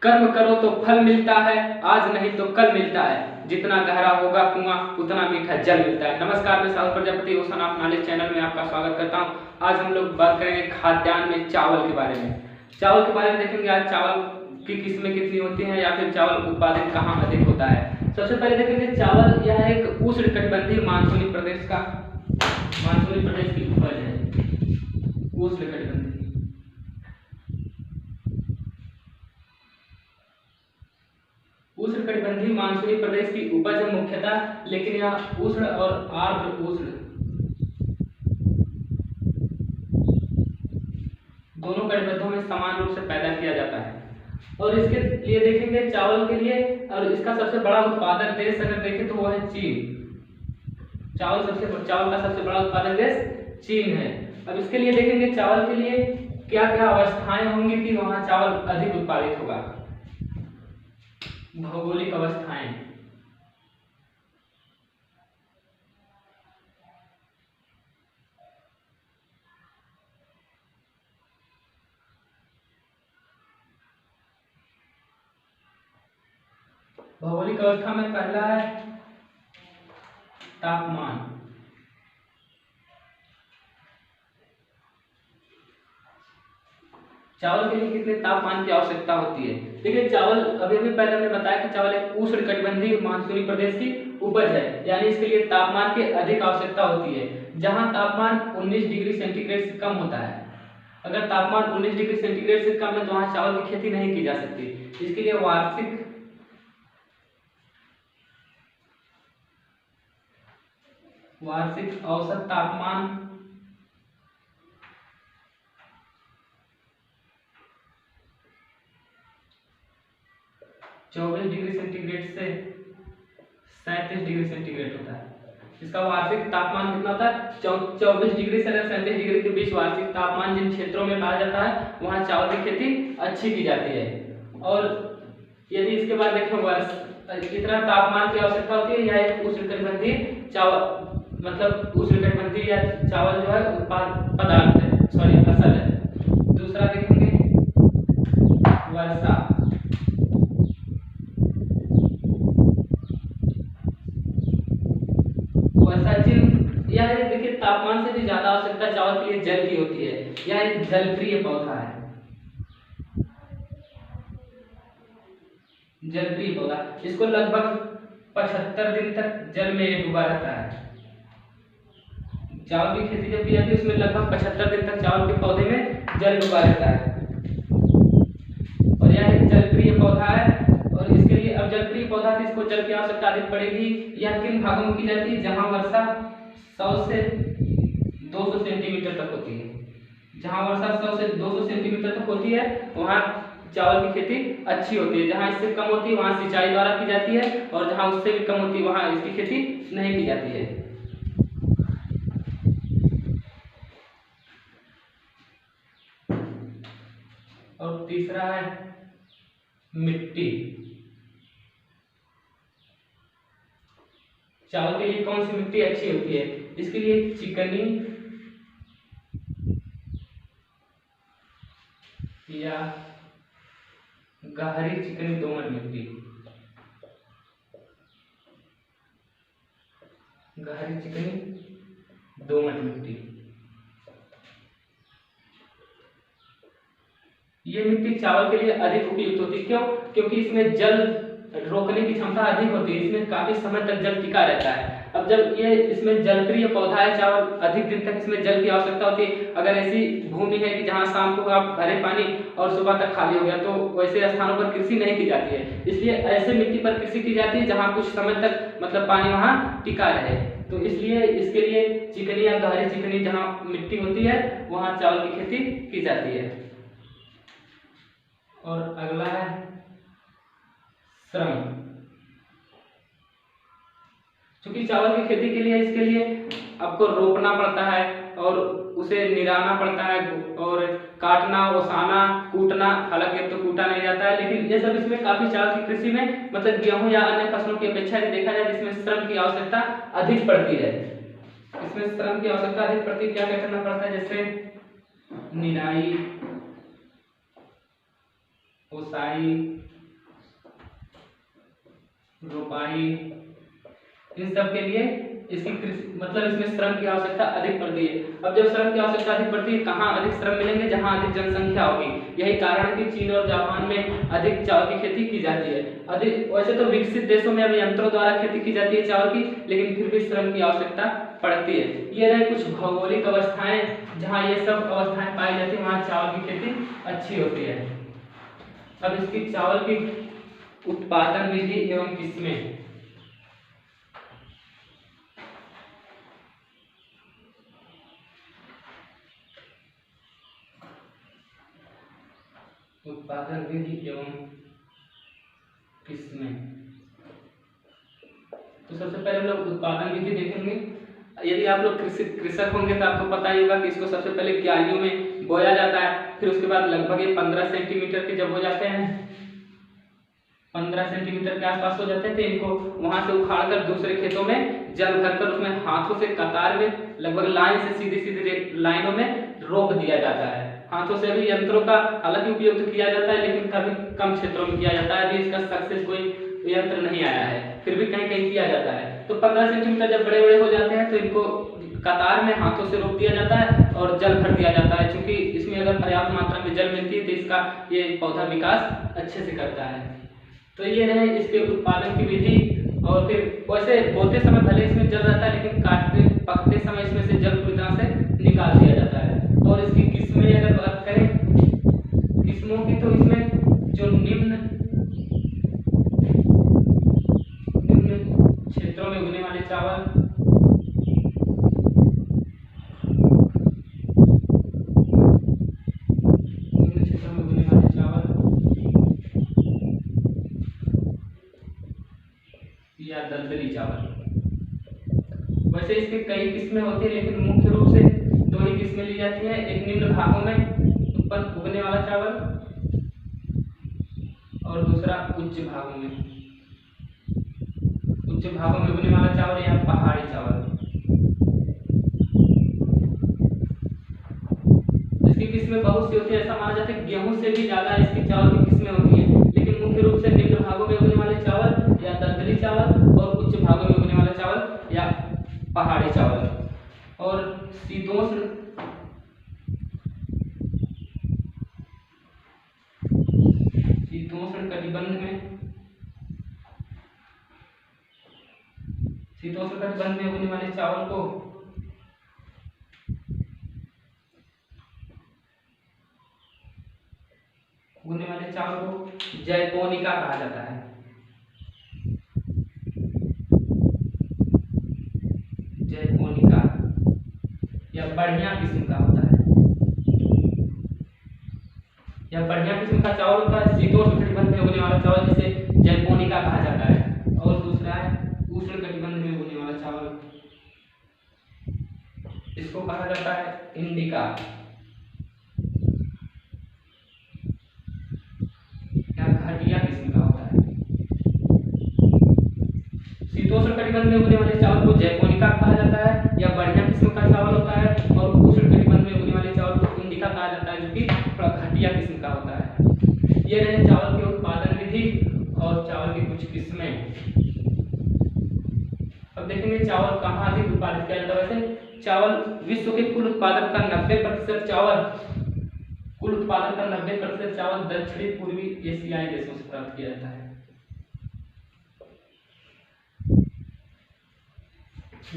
कर्म करो तो फल मिलता है, आज नहीं तो कल मिलता है, जितना गहरा होगा कुआं उतना मीठा जल मिलता है। नमस्कार, मैं Sahu Prajapati ocean of knowledge channel में आपका स्वागत करता हूं। आज हम लोग बात करेंगे खाद्यान्न में चावल के बारे में। चावल के बारे में देखेंगे आज चावल की किस्में कितनी होती हैं या फिर चावल उत्पादन कहाँ अधिक होता है। सबसे पहले देखेंगे चावल यह एक उष्णकटिबंधीय मानसूनी प्रदेश की उपज है। उष्णकटिबंधीय मानसूनी प्रदेश की उपज है मुख्यतः, लेकिन यह उष्ण और आर्द्र उष्ण दोनों कटिबंधों में समान रूप से पैदा किया जाता है। और इसके लिए देखेंगे चावल के लिए, और इसका सबसे बड़ा उत्पादक देश अगर देखें तो वो है चीन। चावल का सबसे बड़ा उत्पादक देश चीन है। अब इसके लिए देखेंगे चावल के लिए क्या क्या अवस्थाएं होंगी कि वहां चावल अधिक उत्पादित होगा। भौगोलिक अवस्थाएं, भौगोलिक अवस्था में पहला है तापमान। चावल के लिए कितने तापमान की आवश्यकता होती है। देखिए चावल अभी पहले हमने बताया कि चावल एक उष्णकटिबंधीय मानसूनी प्रदेश की उपज है, यानी इसके लिए तापमान की अधिक आवश्यकता होती है। जहां तापमान 19 डिग्री सेंटीग्रेड से कम होता है, अगर तापमान 19 डिग्री सेंटीग्रेड से कम है तो वहां चावल की खेती नहीं की जा सकती। इसके लिए वार्षिक औसत तापमान 24 डिग्री सेंटीग्रेड से 37 डिग्री सेंटीग्रेड होता है। इसका वार्षिक तापमान कितना होता है? 24 डिग्री से 37 डिग्री के बीच वार्षिक तापमान जिन क्षेत्रों में पाया जाता है वहां चावल की खेती अच्छी की जाती है। और यदि इसके बाद देखें कितना तापमान की आवश्यकता होती है, यह एक उष्णकटिबंधीय चावल उष्णकटिबंधीय या चावल जो है फसल है। दूसरा देखेंगे वर्षा। यह देखिए तापमान से भी ज्यादा आवश्यकता चावल के लिए जल की होती है। यह एक जलप्रिय पौधा है। जलप्रिय पौधा, इसको लगभग 75 दिन तक जल में डूबा रहता है। चावल की खेती जब की जाती है उसमें लगभग 75 दिन तक चावल के पौधे में जल डूबा रहता है। और यह एक जलप्रिय पौधा है। और इसके लिए अब जलप्रिय पौधा थी, इसको जल की आवश्यकता अधिक पड़ेगी। यह किन भागों में की जाती है? जहां वर्षा 100 से 200 सेंटीमीटर तक होती है। जहां वर्षा 100 से 200 सेंटीमीटर तक होती है वहां चावल की खेती अच्छी होती है। जहां इससे कम होती है वहां सिंचाई द्वारा की जाती है, और जहां उससे भी कम होती है वहां इसकी खेती नहीं की जाती है। और तीसरा है मिट्टी। चावल के लिए कौन सी मिट्टी अच्छी होती है? इसके लिए चिकनी या गहरी चिकनी दोमट मिट्टी। गहरी चिकनी दोमट मिट्टी, ये मिट्टी चावल के लिए अधिक उपयुक्त होती है। क्यों? क्योंकि इसमें जल रोकने की क्षमता अधिक होती है। इसमें काफी समय तक जल टिका रहता है। अब जब ये इसमें जलप्रिय पौधा है चावल, अधिक दिन तक इसमें जल की आवश्यकता होती है। अगर ऐसी भूमि है कि जहां शाम को आप भरे पानी और सुबह तक खाली हो गया, तो वैसे स्थानों पर कृषि नहीं की जाती है। इसलिए ऐसे मिट्टी पर कृषि की जाती है जहां कुछ समय तक पानी वहां टिका रहे। तो इसलिए इसके लिए चिकनी या गहरी चिकनी जहां मिट्टी होती है वहां चावल की खेती की जाती है। और अगला है श्रम। क्योंकि चावल की खेती के लिए इसके लिए आपको रोपना पड़ता है और उसे निराना पड़ता है, और काटना, ओसाना, कूटना। हालांकि अब तो कूटा नहीं जाता है, लेकिन ये सब इसमें काफी चावल की कृषि में गेहूं या अन्य फसलों की अपेक्षा देखा जाए जिसमें श्रम की आवश्यकता अधिक पड़ती है। इसमें श्रम की आवश्यकता अधिक पड़ती है। क्या क्या करना पड़ता है? जैसे निराई, ओसाई, रोपाई, इन सब के लिए इसकी मतलब इसमें श्रम की आवश्यकता अधिक पड़ती है। अब जब श्रम की आवश्यकता अधिक पड़ती है, कहाँ अधिक श्रम मिलेंगे? जहाँ अधिक जनसंख्या होगी। यही कारण है कि चीन और जापान में अधिक चावल की खेती की जाती है। अधिक वैसे तो विकसित देशों में अब यंत्रों द्वारा खेती की जाती है चावल की, लेकिन फिर भी श्रम की आवश्यकता पड़ती है। ये रहे कुछ भौगोलिक अवस्थाएं, जहाँ ये सब अवस्थाएं पाई जाती है वहाँ चावल की खेती अच्छी होती है। अब इसकी चावल की उत्पादन विधि एवं किस्में। उत्पादन विधि एवं किस्में, तो सबसे पहले हम लोग उत्पादन विधि देखेंगे। यदि आप लोग कृषक होंगे तो आपको पता ही होगा कि इसको सबसे पहले क्यारियों में बोया जाता है, फिर उसके बाद लगभग ये 15 सेंटीमीटर के जब हो जाते हैं, 15 सेंटीमीटर के आसपास हो जाते थे, इनको वहां से उखाड़ कर दूसरे खेतों में जल भरकर उसमें हाथों से कतार में लगभग लाइन से सीधी सीधी लाइनों में रोप दिया जाता है। हाथों से भी यंत्रों का हालांकि उपयोग तो किया जाता है, लेकिन काफी कम क्षेत्रों में किया जाता है। अभी इसका सक्सेस कोई यंत्र नहीं आया है, फिर भी कहीं कहीं किया जाता है। तो 15 सेंटीमीटर जब बड़े बड़े हो जाते हैं तो इनको कतार में हाथों से रोप दिया जाता है और जल भर दिया जाता है। क्योंकि इसमें अगर पर्याप्त मात्रा में जल मिलती है तो इसका ये पौधा विकास अच्छे से करता है। तो ये रहे इसके उत्पादन की विधि। और फिर वैसे बोते समय भले इसमें जल रहता है, लेकिन काटते पकते समय इसमें से जल पूरी तरह से निकाल दिया जाता है। और इसकी किस्में अगर बात करें किस्मों की, तो इसमें जो निम्न क्षेत्रों में उगने वाले चावल, निम्न क्षेत्रों में उगने वाले चावल या दलदली चावल। वैसे इसके कई किस्में होती है, लेकिन मुख्य रूप से दो ही किस्में ली जाती हैं। एक निम्न भागों में उत्पन्न उगने वाला चावल और दूसरा उच्च भागों में उगने वाला चावल या पहाड़ी चावल। इसकी किस्में बहुत सी होती है, ऐसा माना जाता है गेहूं से भी ज्यादा इसकी चावल की किस्में होती हैं। लेकिन मुख्य रूप से निम्न भागों में उगने वाले चावल या दलदली चावल और उच्च भागों में उगने वाले चावल या पहाड़ी चावल। और शीतोष्ण कटिबंध में उगने वाले चावल को जैपोनिका कहा जाता है। जैपोनिका या बढ़िया किस्म का होता है, या बढ़िया किस्म का चावल होता है। शीतोष्ण कटिबंध में उगने वाला चावल जिसे जैपोनिका कहा जाता है। और दूसरा है उष्ण कटिबंध में उगने वाला चावल, इसको कहा जाता है इंडिका या घटिया किस्म का होता है। शीतोष्ण कटिबंध में उगने वाले चावल को जैपोनिका कहा जाता है या बढ़िया किस्म का चावल होता है। और उष्ण कटिबंध में उगने वाले चावल को इंडिका कहा जाता है, जो कि थोड़ा घटिया किस्म का होता है। ये रहे चावल के उत्पादन विधि और चावल की कुछ किस्में। अब देखेंगे चावल कहाँ अधिक उत्पादित किया जाता है। वैसे चावल विश्व के कुल उत्पादन का 90% चावल दक्षिणी पूर्वी एशियाई देशों से प्राप्त किया जाता है।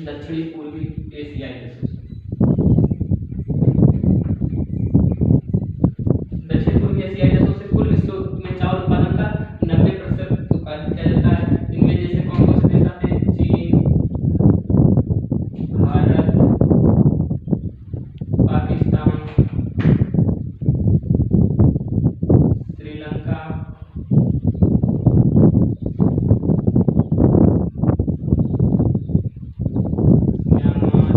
दक्षिणी पूर्वी एशियाई देशों से, दक्षिण पूर्वी एशियाई देशों से कुल विश्व में चावल उत्पादन का 90% उत्पादित किया जाता है। इनमें जैसे कौन कौन से देश आते हैं? चीन, Bharat, Pakistan, Sri Lanka, Myanmar,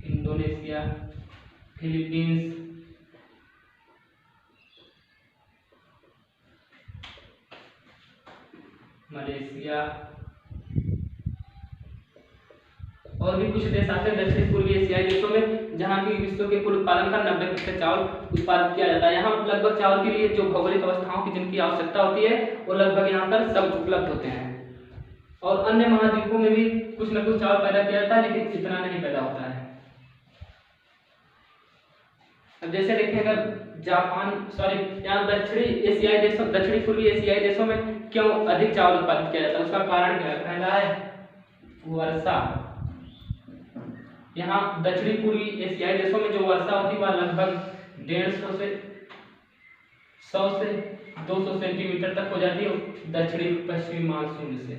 Indonesia, Philippines, Malaysia और भी कुछ देश आते हैं दक्षिण पूर्वी एशियाई देशों में, जहाँ की विश्व के कुल उत्पादन का 90% चावल उत्पादित किया जाता है। यहाँ लगभग चावल के लिए जो भौगोलिक अवस्थाओं की जिनकी आवश्यकता होती है वो लगभग यहाँ पर सब उपलब्ध होते हैं। और अन्य महाद्वीपों में भी कुछ न कुछ चावल पैदा किया जाता है, लेकिन इतना नहीं पैदा होता है। अब जैसे देखें अगर यहाँ दक्षिणी पूर्वी एशियाई देशों में क्यों अधिक चावल उत्पादित किया जाता है, उसका कारण क्या है? पहला है वर्षा। यहाँ दक्षिणी पूर्वी एशियाई देशों में जो वर्षा होती है वह लगभग 150 से 100 से 200 सेंटीमीटर तक हो जाती है दक्षिणी पश्चिमी मानसून से।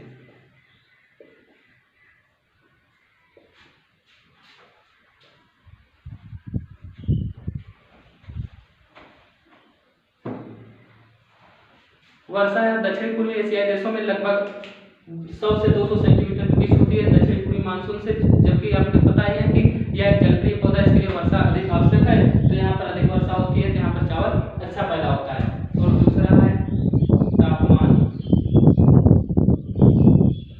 वर्षा दक्षिण पूर्वी एशियाई देशों में लगभग 100 से 200 सेंटीमीटर के बीच होती है दक्षिण पूर्वी मानसून से, जबकि आपको पता ही है कि यह एक जलक्रिय पौधा है, इसके लिए वर्षा अधिक आवश्यक है। तो यहाँ पर अधिक वर्षा होती है तो यहाँ पर चावल अच्छा पैदा होता है। और दूसरा है तापमान।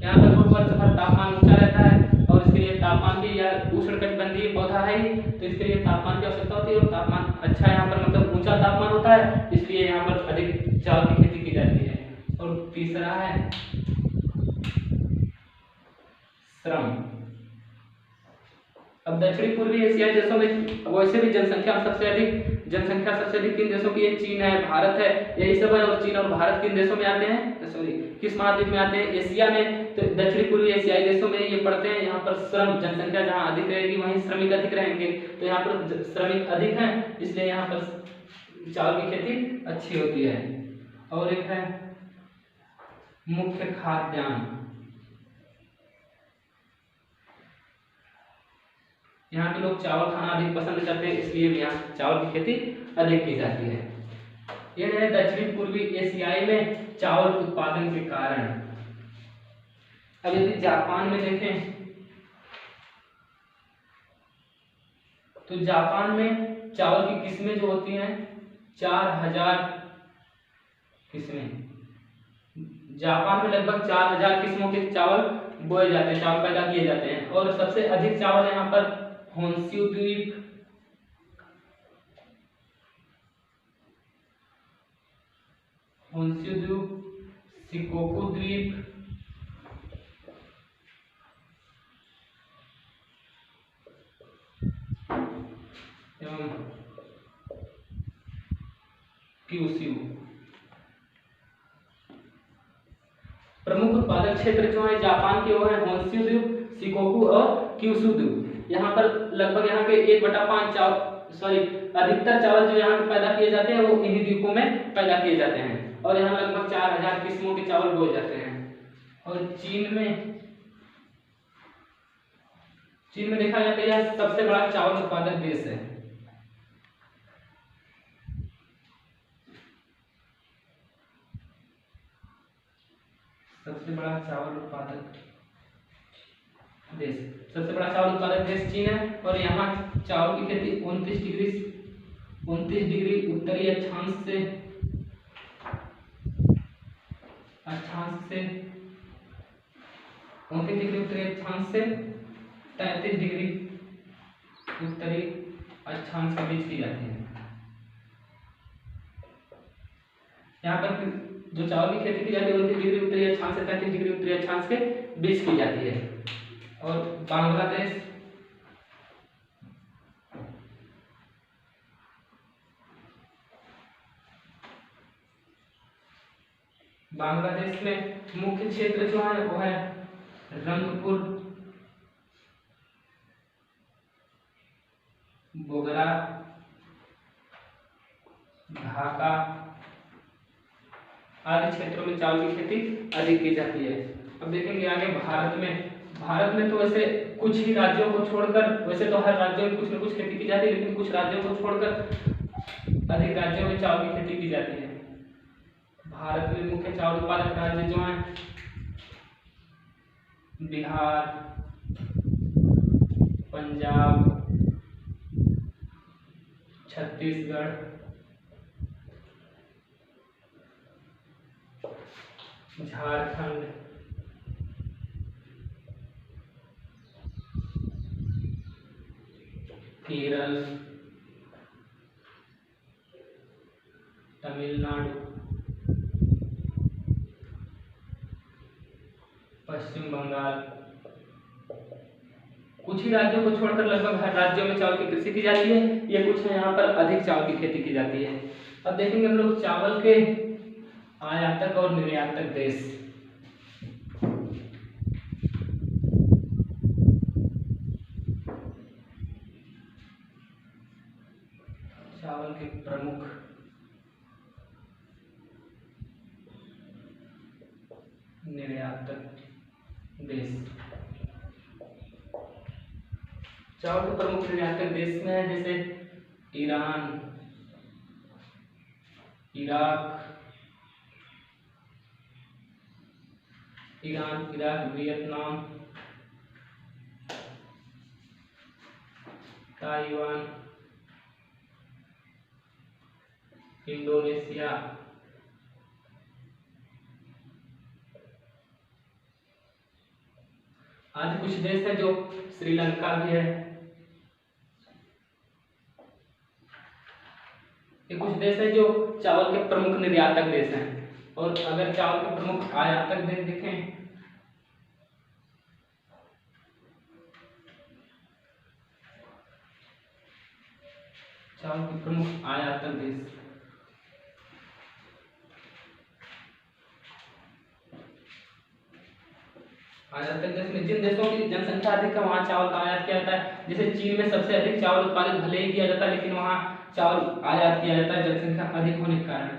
यहाँ पर वर्ष भर तापमान ऊंचा रहता है और इसके लिए तापमान भी, यह उष्णकटिबंधीय पौधा है ही, तो इसके लिए तापमान की आवश्यकता होती है। और तापमान अच्छा यहाँ पर मतलब ऊंचा तापमान होता है, इसलिए यहाँ पर अधिक चावल की खेती की जाती है। और तीसरा है श्रम। अब दक्षिणी पूर्वी एशियाई देशों में वैसे भी जनसंख्या सबसे अधिक किन देशों की है? चीन है, भारत है, यही सब है। और चीन और भारत किन देशों में आते हैं? सॉरी, किस महाद्वीप में आते हैं? एशिया में। तो दक्षिणी पूर्वी एशियाई देशों में ये पड़ते हैं। यहाँ पर श्रम, जनसंख्या जहाँ अधिक रहेगी वहीं श्रमिक अधिक रहेंगे, तो यहाँ पर श्रमिक अधिक हैं, इसलिए यहाँ पर चावल की खेती अच्छी होती है। और एक है मुख्य खाद्यान्न। यहाँ के लोग चावल खाना अधिक पसंद करते हैं, इसलिए भी यहाँ चावल की खेती अधिक की जाती है। यह है दक्षिण पूर्वी एशियाई में चावल उत्पादन के कारण। अब यदि जापान में देखें तो जापान में चावल की किस्में जो होती हैं 4000 किस्में। जापान में लगभग 4000 किस्मों के चावल बोए जाते हैं, चावल पैदा किए जाते हैं। और सबसे अधिक चावल यहाँ पर होन्शु द्वीप, शिकोकू द्वीप, एवं क्यूशू। प्रमुख उत्पादक क्षेत्र जो है जापान के वो है होन्शु द्वीप, शिकोकू और क्यूशू द्वीप। यहाँ पर लगभग यहाँ के 1/5 अधिकतर चावल जो यहाँ पैदा किए जाते हैं वो इन्हीं द्वीपों में पैदा किए जाते हैं। और यहाँ लगभग 4000 किस्मों के चावल बोए जाते हैं। और चीन में देखा जाए तो यह सबसे बड़ा चावल उत्पादक देश है। सबसे बड़ा चावल उत्पादक देश चीन है। और यहाँ चावल की खेती 29 डिग्री उत्तरी अक्षांश से 29 डिग्री उत्तरी अक्षांश से 33 डिग्री उत्तरी अक्षांश के बीच की जाती है। यहाँ पर जो चावल की खेती की जाती है 29 डिग्री उत्तरी अक्षांश से 33 डिग्री उत्तरी अक्षांश के बीच की जाती है। और बांग्लादेश में मुख्य क्षेत्र जो है वो है रंगपुर, बोगरा, ढाका आदि क्षेत्रों में चावल की खेती अधिक की जाती है। अब देखेंगे आगे भारत में तो वैसे कुछ ही राज्यों को छोड़कर, वैसे तो हर राज्य में कुछ न कुछ खेती की जाती है, लेकिन कुछ राज्यों को छोड़कर अधिक राज्यों में चावल की खेती की जाती है। भारत में मुख्य चावल उत्पादक राज्य जो हैं बिहार, पंजाब, छत्तीसगढ़, झारखंड, केरल, तमिलनाडु, पश्चिम बंगाल। कुछ ही राज्यों को छोड़कर लगभग हर राज्यों में चावल की कृषि की जाती है। ये कुछ है यहाँ पर अधिक चावल की खेती की जाती है। अब देखेंगे हम लोग चावल के आयातक और निर्यातक देश। चावल के प्रमुख निर्यातक देश। चावल के प्रमुख निर्यातक देश में है जैसे Iran, Iraq, Vietnam, Taiwan, Indonesia, आज कुछ देश है जो श्रीलंका भी है। ये कुछ देश है जो चावल के प्रमुख निर्यातक देश हैं। और अगर चावल के प्रमुख आयातक देश देखें, चावल के प्रमुख आयातक देश, आयातक देश में जिन देशों की जनसंख्या अधिक है वहाँ चावल का आयात किया जाता है। जैसे चीन में सबसे अधिक चावल उत्पादित भले ही किया जाता है, लेकिन वहाँ चावल आयात किया जाता है जनसंख्या अधिक होने के कारण।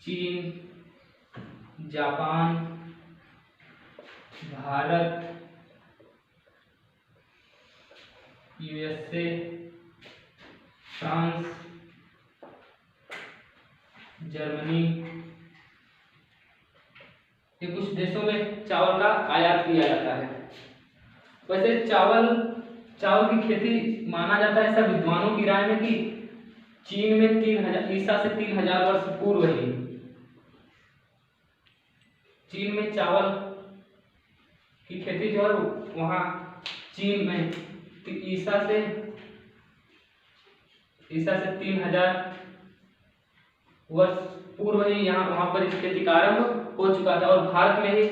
चीन, Japan, Bharat, USA, France, Germany, ये कुछ देशों में चावल का आयात किया जाता है। वैसे चावल की खेती माना जाता है सब विद्वानों की राय में कि चीन में 3000 ईसा से 3000 वर्ष पूर्व ही चीन में चावल की खेती जो है वहाँ चीन में ईसा से 3000 वर्ष पूर्व ही यहाँ वहाँ पर इस खेती का आरंभ हो चुका था। और भारत में ही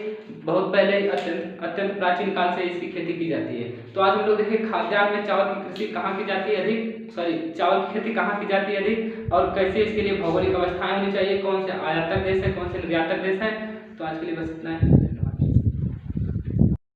बहुत पहले अत्यंत प्राचीन काल से इसकी खेती की जाती है। तो आज हम लोग देखिए खाद्यान्न में चावल की कृषि कहाँ की जाती है अधिक, चावल की खेती कहाँ की जाती है अधिक, और कैसे इसके लिए भौगोलिक अवस्थाएं होनी चाहिए, कौन से आयातक देश है, कौन से निर्यातक देश है। तो आज के लिए बस इतना है।